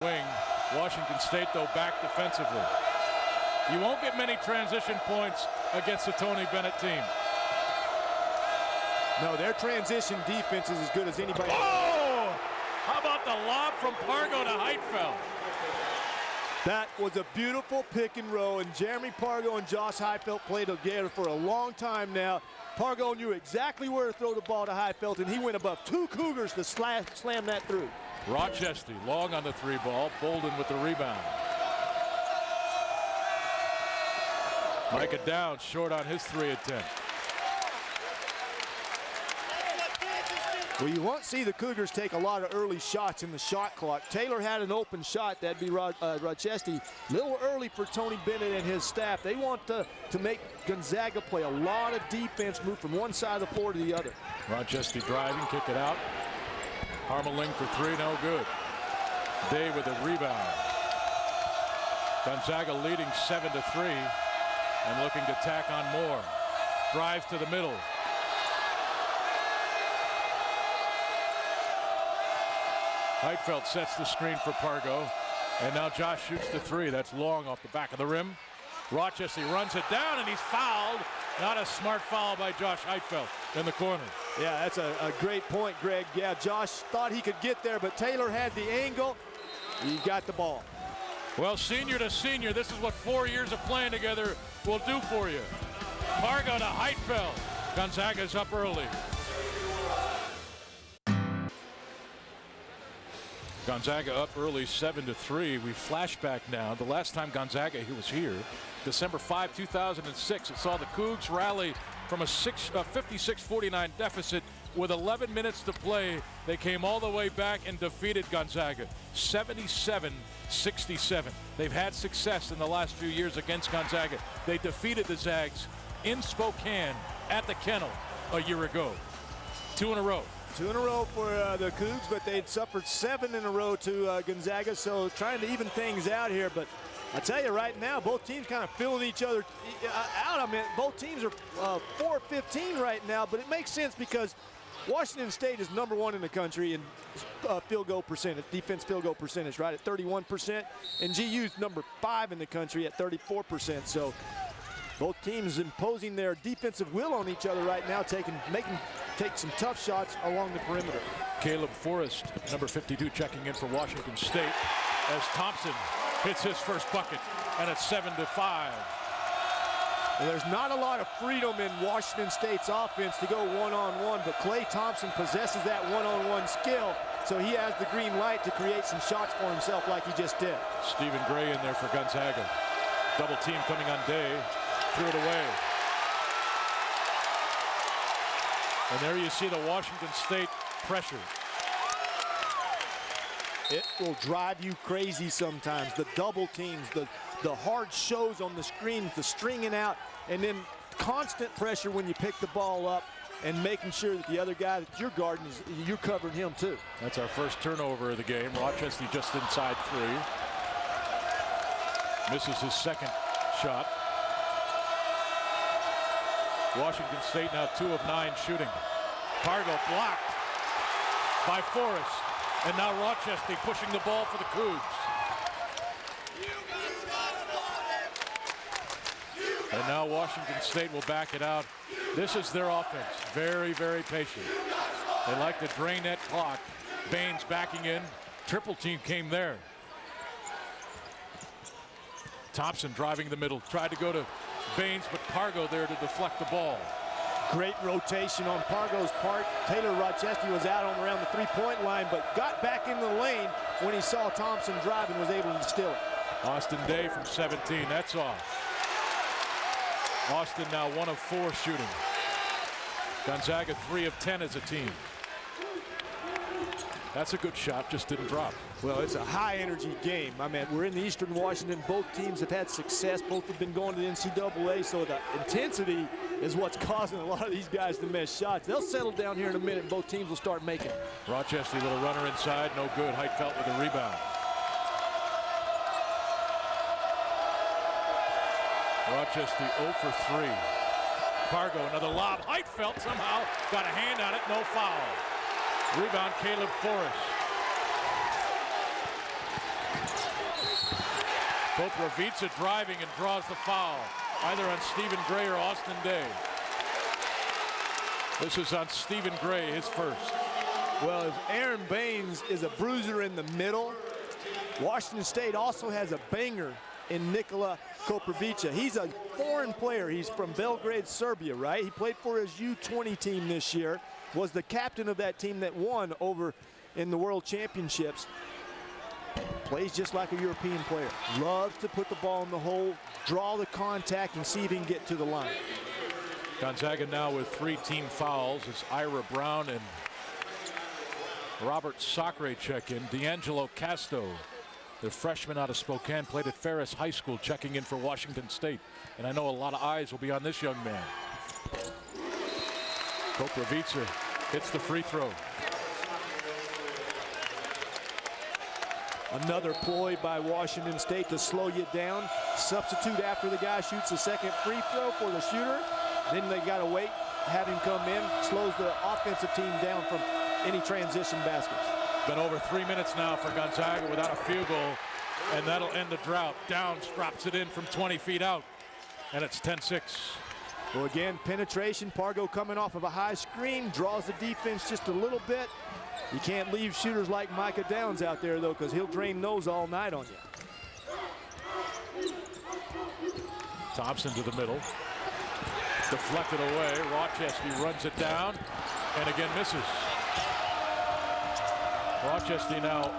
Wing. Washington State, though, back defensively. You won't get many transition points against the Tony Bennett team. No, their transition defense is as good as anybody. Oh! How about the lob from Pargo to Heitfeld? That was a beautiful pick and roll, and Jeremy Pargo and Josh Heitfeld played together for a long time now. Pargo knew exactly where to throw the ball to Heitfeld, and he went above two Cougars to slam that through. Rochester long on the three ball. Bolden with the rebound. Micah Downs short on his three attempt. Well, you won't see the Cougars take a lot of early shots in the shot clock. Taylor had an open shot. That'd be Rochester. A little early for Tony Bennett and his staff. They want to make Gonzaga play a lot of defense, move from one side of the floor to the other. Rochester driving, kick it out. Harmeling for three, no good. Day with the rebound. Gonzaga leading 7-3 and looking to tack on more. Drives to the middle. Heitfeld sets the screen for Pargo, and now Josh shoots the three. That's long off the back of the rim. Rochester runs it down, and he's fouled. Not a smart foul by Josh Heitfeld in the corner. Yeah, that's a great point, Greg. Yeah, Josh thought he could get there, but Taylor had the angle. He got the ball. Well, senior to senior, this is what 4 years of playing together will do for you. Pargo to Heitfeld. Gonzaga's up early. Gonzaga up early 7-3. We flash back now. The last time Gonzaga was here, December 5, 2006, it saw the Cougs rally from a 56-49 deficit with 11 minutes to play. They came all the way back and defeated Gonzaga 77-67. They've had success in the last few years against Gonzaga. They defeated the Zags in Spokane at the Kennel a year ago. 2 in a row. 2 in a row for the Cougs, but they'd suffered 7 in a row to Gonzaga, so trying to even things out here. But I tell you right now, both teams kind of filling each other out. I mean, both teams are 4-15 right now, but it makes sense because Washington State is #1 in the country in field goal percentage, defense field goal percentage, right at 31%, and GU's #5 in the country at 34%. So both teams imposing their defensive will on each other right now, take some tough shots along the perimeter. Caleb Forrest, number 52, checking in for Washington State as Thompson hits his first bucket, and it's 7-5. Well, there's not a lot of freedom in Washington State's offense to go one-on-one, but Klay Thompson possesses that one-on-one skill, so he has the green light to create some shots for himself like he just did. Stephen Gray in there for Gonzaga. Double team coming on Day. Threw it away. And there you see the Washington State pressure. It will drive you crazy sometimes. The double teams, the hard shows on the screens, the stringing out, and then constant pressure when you pick the ball up and making sure that the other guy that you're guarding, you're covering him too. That's our first turnover of the game. Rochester just inside 3. Misses his second shot. Washington State now 2 of 9 shooting. Pargo blocked by Forrest. And now Rochester pushing the ball for the Cougs. And now Washington State will back it out. This is their offense. Very, very patient. They like to drain that clock. Baines backing in. Triple team came there. Thompson driving the middle. Tried to go to Baines, but Pargo there to deflect the ball. Great rotation on Pargo's part. Taylor Rochester was out on around the three-point line, but got back in the lane when he saw Thompson drive and was able to steal it. Austin Day from 17, that's off. Austin now 1 of 4 shooting. Gonzaga 3 of 10 as a team. That's a good shot, just didn't drop. Well, it's a high-energy game. I mean, we're in the Eastern Washington. Both teams have had success. Both have been going to the NCAA, so the intensity is what's causing a lot of these guys to miss shots. They'll settle down here in a minute, and both teams will start making. Rochester, little runner inside, no good. Heitfeld with the rebound. Rochester 0 for 3. Pargo, another lob. Heitfeld somehow got a hand on it, no foul. Rebound, Caleb Forrest. Koprivica driving and draws the foul, either on Stephen Gray or Austin Day. This is on Stephen Gray, his first. Well, if Aaron Baines is a bruiser in the middle, Washington State also has a banger in Nikola Koprivica. He's a foreign player. He's from Belgrade, Serbia, right? He played for his U20 team this year, was the captain of that team that won over in the World Championships. Plays just like a European player. Loves to put the ball in the hole, draw the contact, and see if he can get to the line. Gonzaga now with 3 team fouls as Ira Brown and Robert Sacre check in. D'Angelo Casto, the freshman out of Spokane, played at Ferris High School, checking in for Washington State. And I know a lot of eyes will be on this young man. Koprivica hits the free throw. Another ploy by Washington State to slow you down. Substitute after the guy shoots the second free throw for the shooter. Then they got to wait, have him come in. Slows the offensive team down from any transition baskets. Been over 3 minutes now for Gonzaga without a field goal, and that'll end the drought. Downs drops it in from 20 feet out, and it's 10-6. Well, again, penetration. Pargo coming off of a high screen, draws the defense just a little bit. You can't leave shooters like Micah Downs out there, though, because he'll drain those all night on you. Thompson to the middle. Deflected away. Rochester runs it down and again misses. Rochester now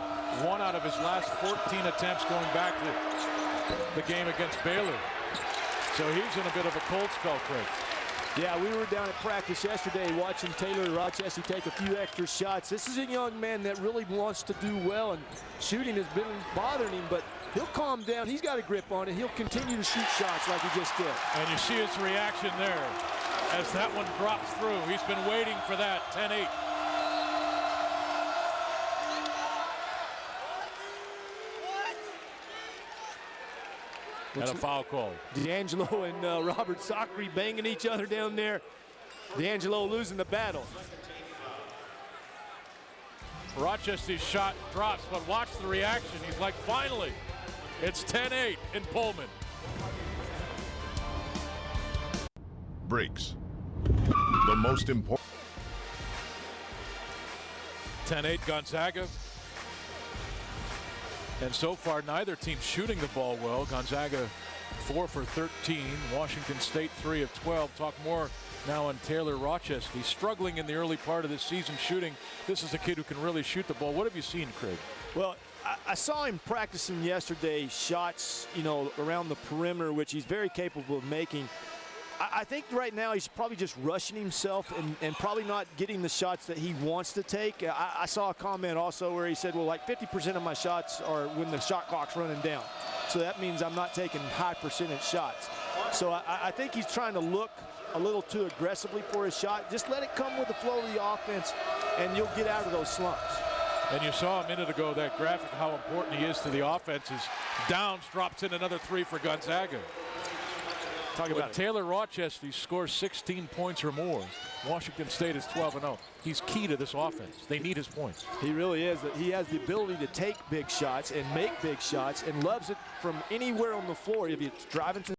1 out of his last 14 attempts going back to the game against Baylor. So he's in a bit of a cold spell, Craig. Yeah, we were down at practice yesterday watching Taylor Rochester take a few extra shots. This is a young man that really wants to do well, and shooting has been bothering him, but he'll calm down. He's got a grip on it. He'll continue to shoot shots like he just did. And you see his reaction there as that one drops through. He's been waiting for that. 10-8. And a foul call. D'Angelo and Robert Sacre banging each other down there. D'Angelo losing the battle. Rochester's shot drops, but watch the reaction. He's like, finally, it's 10-8 in Pullman. Breaks. The most important. 10-8 Gonzaga. And so far, neither team shooting the ball well. Gonzaga 4 for 13. Washington State 3 of 12. Talk more now on Taylor Rochester. He's struggling in the early part of this season shooting. This is a kid who can really shoot the ball. What have you seen, Craig? Well, I saw him practicing yesterday shots, you know, around the perimeter, which he's very capable of making. I think right now he's probably just rushing himself and probably not getting the shots that he wants to take. I saw a comment also where he said, well, like 50% of my shots are when the shot clock's running down. So that means I'm not taking high percentage shots. So I think he's trying to look a little too aggressively for his shot. Just let it come with the flow of the offense, and you'll get out of those slumps. And you saw a minute ago that graphic, how important he is to the offense. As Downs drops in another 3 for Gonzaga. Talk about Taylor Rochester, he scores 16 points or more. Washington State is 12-0. He's key to this offense. They need his points. He really is. He has the ability to take big shots and make big shots and loves it from anywhere on the floor. If he's driving to